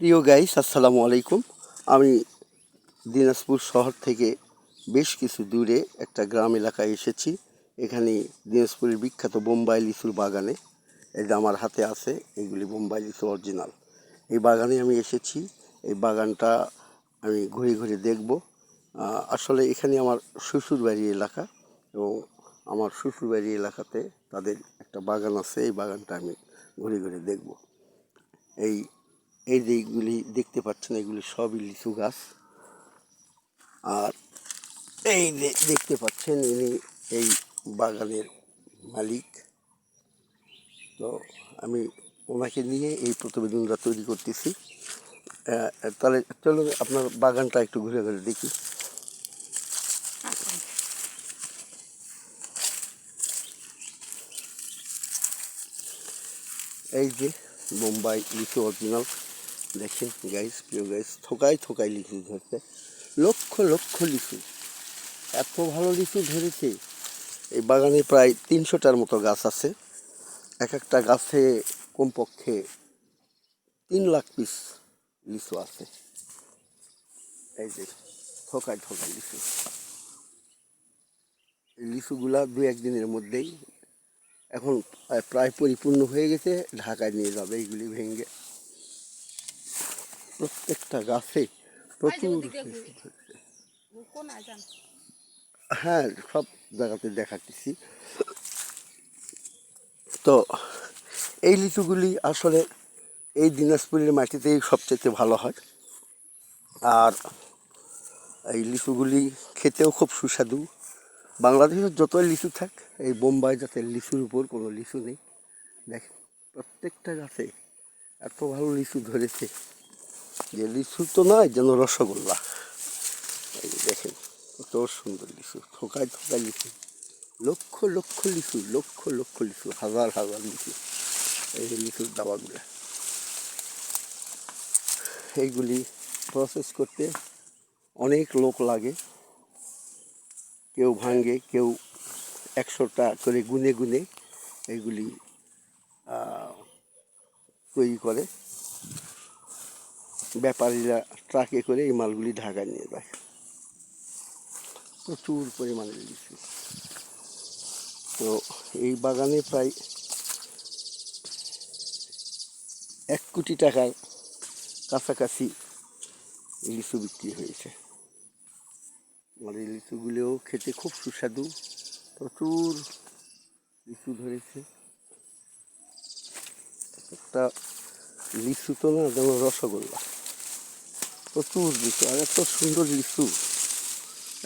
প্রিয় গাইস, আসসালামু আলাইকুম। আমি দিনাজপুর শহর থেকে বেশ কিছু দূরে একটা গ্রাম এলাকায় এসেছি। এখানে দিনাজপুরের বিখ্যাত বোম্বাই লিচুর বাগানে, এই যে আমার হাতে আছে, এইগুলি বোম্বাই লিচু অরিজিনাল। এই বাগানে আমি এসেছি। এই বাগানটা আমি ঘুরে ঘুরে দেখব। আসলে এখানে আমার শ্বশুরবাড়ি এলাকা, এবং আমার শ্বশুরবাড়ি এলাকাতে তাদের একটা বাগান আছে। এই বাগানটা আমি ঘুরে ঘুরে দেখব। এই এই যে এইগুলি দেখতে পাচ্ছেন, এগুলি সবই লিচু গাছ। আর এই যে দেখতে পাচ্ছেন, ইনি এই বাগানের মালিক। তো আমি ওনাকে নিয়ে এই প্রতিবেদনটা তৈরি করতেছি। তাহলে চলুন আপনার বাগানটা একটু ঘুরে ঘুরে দেখি। এই যে বোম্বাই লিচু অরিজিনাল, দেখেন গাইস, প্রিয় গাইস, থোকায় থোকায় লিচু ধরছে, লক্ষ লক্ষ লিচু। এত ভালো লিচু ধরেছে। এই বাগানে প্রায় 300টার মতো গাছ আছে। এক একটা গাছে কমপক্ষে 3 লাখ পিস লিচু আছে। এই যে থোকায় থোকায় লিচু। এই লিচুগুলা 2-1 দিনের মধ্যেই এখন প্রায় পরিপূর্ণ হয়ে গেছে, ঢাকায় নিয়ে যাবে এইগুলি ভেঙে। প্রত্যেকটা গাছে প্রচুর, হ্যাঁ, সব জায়গাতে দেখাচ্ছি। তো এই লিচুগুলি আসলে এই দিনাজপুরের মাটিতেই সবচেয়ে ভালো হয়। আর এই লিচুগুলি খেতেও খুব সুস্বাদু। বাংলাদেশের যতই লিচু থাক, এই বোম্বাই জাতের লিচুর উপর কোনো লিচু নেই। দেখেন প্রত্যেকটা গাছে এত ভালো লিচু ধরেছে যে লিচু তো নয়, যেন রসগোল্লা। এই যে দেখেন কত সুন্দর লিচু, থোকায় থোকায় লিচু, লক্ষ লক্ষ লিচু, লক্ষ লক্ষ লিচু, হাজার হাজার লিচু। এই যে লিচুর দাবাগুলা, এইগুলি প্রসেস করতে অনেক লোক লাগে। কেউ ভাঙে, কেউ 100টা করে গুনে গুনে এইগুলি তৈরি করে। ব্যাপারীরা ট্রাকে করে এই মালগুলি ঢাকায় নিয়ে যায়। প্রচুর পরিমাণে লিচু। তো এই বাগানে প্রায় 1 কোটি টাকার কাছাকাছি লিচু বিক্রি হয়েছে। আর এই লিচুগুলিও খেতে খুব সুস্বাদু। প্রচুর লিচু ধরেছে। একটা লিচু তো না, যেন রসগোল্লা। প্রচুর লিচু, আর এত সুন্দর লিচু,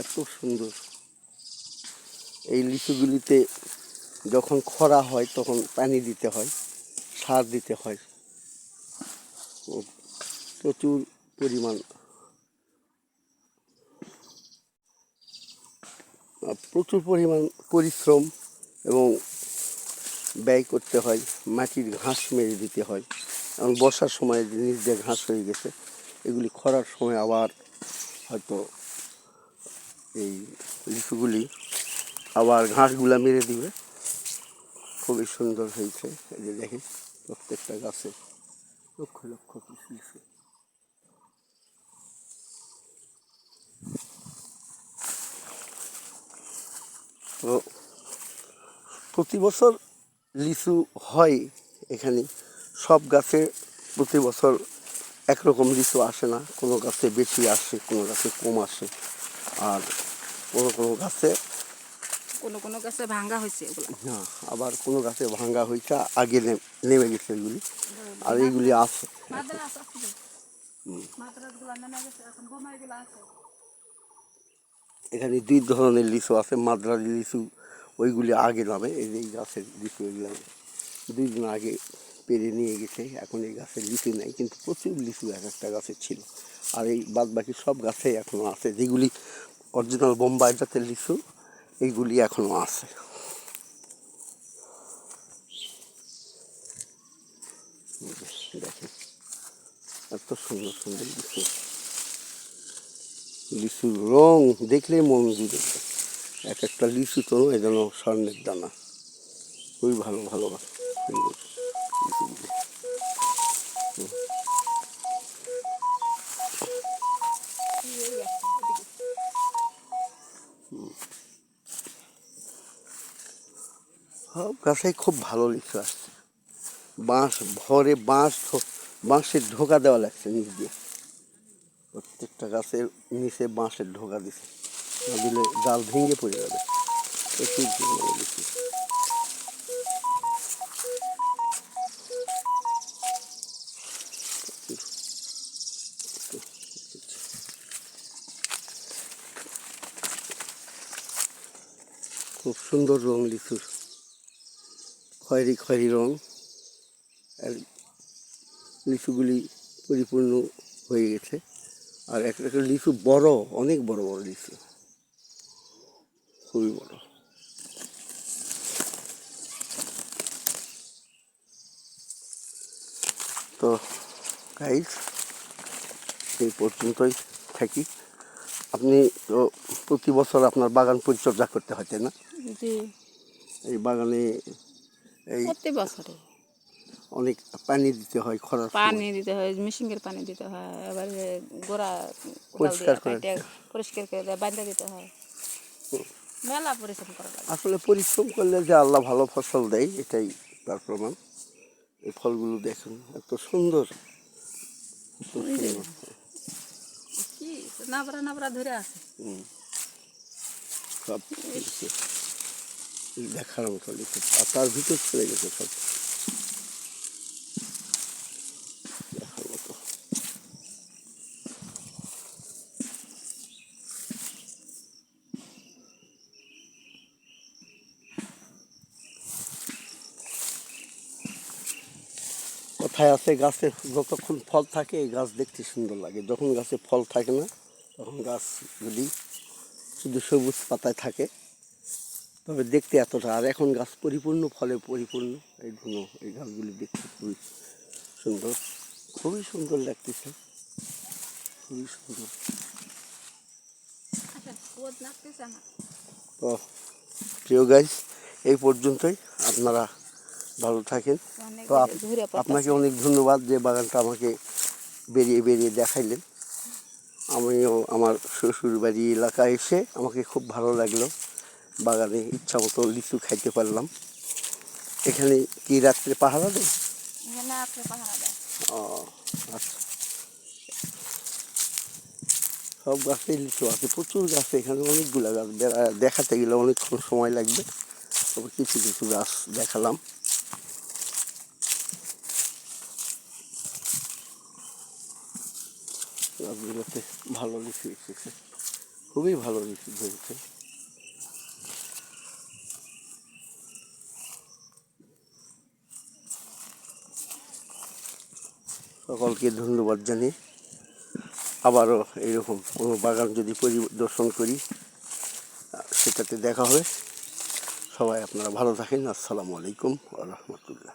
এত সুন্দর। এই লিচুগুলিতে যখন খরা হয় তখন পানি দিতে হয়, সার দিতে হয়। প্রচুর পরিমাণ পরিশ্রম এবং ব্যয় করতে হয়। মাটির ঘাস মেরে দিতে হয়। এবং বর্ষার সময় নিচ দিয়ে ঘাস হয়ে গেছে, এগুলি খরার সময় আবার হয়তো এই লিচুগুলি আবার ঘাসগুলা মেরে দিবে। খুবই সুন্দর হয়েছে। এই যে দেখেন প্রত্যেকটা গাছে লক্ষ লক্ষ পিস লিচু। তো প্রতি বছর লিচু হয় এখানে। সব গাছে প্রতি বছর একরকম লিচু আসে না, কোনো গাছে বেশি আসে, কোনো গাছে কম আসে। আর কোনো কোনো গাছে ভাঙ্গা হয়েছে, হ্যাঁ, আবার কোনো গাছে ভাঙ্গা হয়েছে, আগে নেমে গেছে এগুলি। আর এইগুলি আছে। এখানে 2 ধরনের লিচু আছে। মাদ্রাজি লিচু, ওইগুলি আগে নামে। এই গাছের লিচু এগুলো 2 দিন আগে পেরে নিয়ে গেছে। এখন এই গাছের লিচু নেই, কিন্তু প্রচুর লিচু এক একটা গাছে ছিল। আর এই বাদ বাকি সব গাছেই এখনও আছে। যেগুলি অরিজিনাল বোম্বাই জাতের লিচু, এইগুলি এখনও আছে। দেখেন এত সুন্দর সুন্দর লিচু। লিচুর রং দেখলে মন জুড়ে যায়। এক একটা লিচু তো নয়, যেন স্বর্ণের দানা। খুবই ভালো ভালো সুন্দর লিচুগুলি। সব গাছে খুব ভালো লিচু আসছে। বাঁশ ভরে বাঁশের ঢোকা দেওয়া লাগছে নিচ দিয়ে, প্রত্যেকটা গাছের নিচে বাঁশের ঢোকা দিছে, না দিলে ডাল ভেঙে পড়ে যাবে। প্রচুর পরিমাণে লিচু। খুব সুন্দর রং লিচুর, খয়েরি খয়েরি রং। আর লিচুগুলি পরিপূর্ণ হয়ে গেছে। আর একটা একটা লিচু বড়, অনেক বড় বড় লিচু, খুবই বড়। তো গাইজ এই পর্যন্তই থাকি। আপনি তো প্রতি বছর আপনার বাগান পরিচর্যা করতে হয়, তাই না? জি, এই বাগানে এই প্রতি বছরে অনেক পানি দিতে হয়, খরার পানি সময় দিতে হয়, মেশিনের পানি দিতে হয়, এবারে গোড়া কোদাল পরিষ্কার দিয়ে করে। কাটে পরিষ্কার করে দিয়ে বাঁধা দিতে হয়, মেলা পরিশ্রম করা লাগে। আসলে পরিশ্রম করলে যে আল্লাহ ভালো ফসল দেয়, এটাই তার প্রমাণ। এই ফলগুলো দেখুন, এত সুন্দর, এত এই যে সুন্দর। কি নাবড়া নাবড়া ধরে আছে। সব লিচু দেখার মতো লিচু, আর তার ভিতর চলে গেছে সব দেখার মতো। কথায় আছে, গাছে যতক্ষণ ফল থাকে এই গাছ দেখতে সুন্দর লাগে, যখন গাছে ফল থাকে না তখন গাছগুলি শুধু সবুজ পাতায় থাকে, তবে দেখতে এতটা। আর এখন গাছ পরিপূর্ণ, ফলে পরিপূর্ণ, এই জন্য এই গাছগুলি দেখতে খুবই সুন্দর, খুবই সুন্দর লাগতেছে, খুবই সুন্দর। তো প্রিয় গাইজ, এই পর্যন্তই। আপনারা ভালো থাকেন। তো আপনাকে অনেক ধন্যবাদ যে বাগানটা আমাকে বেরিয়ে বেরিয়ে দেখাইলেন। আমিও আমার শ্বশুর বাড়ি এলাকায় এসে আমাকে খুব ভালো লাগলো, বাগানে ইচ্ছা মতো লিচু খাইতে পারলাম। এখানে কি রাত্রে পাহারা দেয়? ও আচ্ছা। সব গাছেই লিচু আছে, প্রচুর গাছ, এখানে অনেকগুলো গাছ, দেখাতে গেলে অনেকক্ষণ সময় লাগবে, তবে কিছু কিছু গাছ দেখালাম। গাছগুলোতে ভালো লিচু এসেছে, খুবই ভালো লিচু ধরেছে। সকলকে ধন্যবাদ জানিয়ে আবারও এইরকম কোনো বাগান যদি পরিদর্শন করি সেটাতে দেখা হবে। সবাই আপনারা ভালো থাকেন। আসসালামু আলাইকুম ওয়া রাহমাতুল্লাহ।